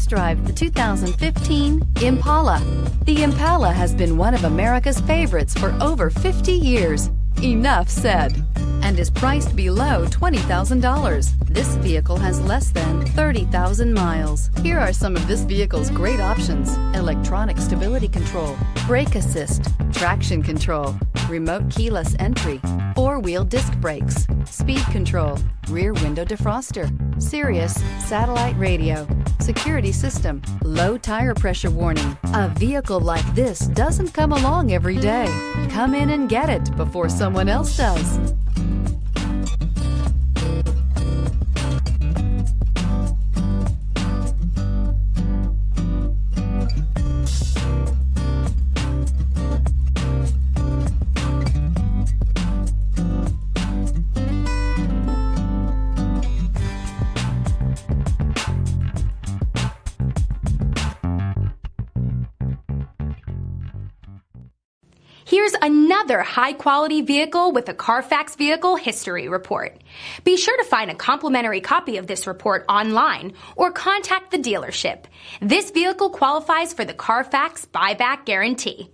test drive the 2015 Impala. The Impala has been one of America's favorites for over 50 years. Enough said. And is priced below $20,000. This vehicle has less than 30,000 miles. Here are some of this vehicle's great options: electronic stability control, brake assist, traction control, remote keyless entry, four-wheel disc brakes, speed control, rear window defroster, Sirius satellite radio, security system, low tire pressure warning. A vehicle like this doesn't come along every day. Come in and get it before someone else does. Here's another high-quality vehicle with a Carfax Vehicle History Report. Be sure to find a complimentary copy of this report online or contact the dealership. This vehicle qualifies for the Carfax Buyback Guarantee.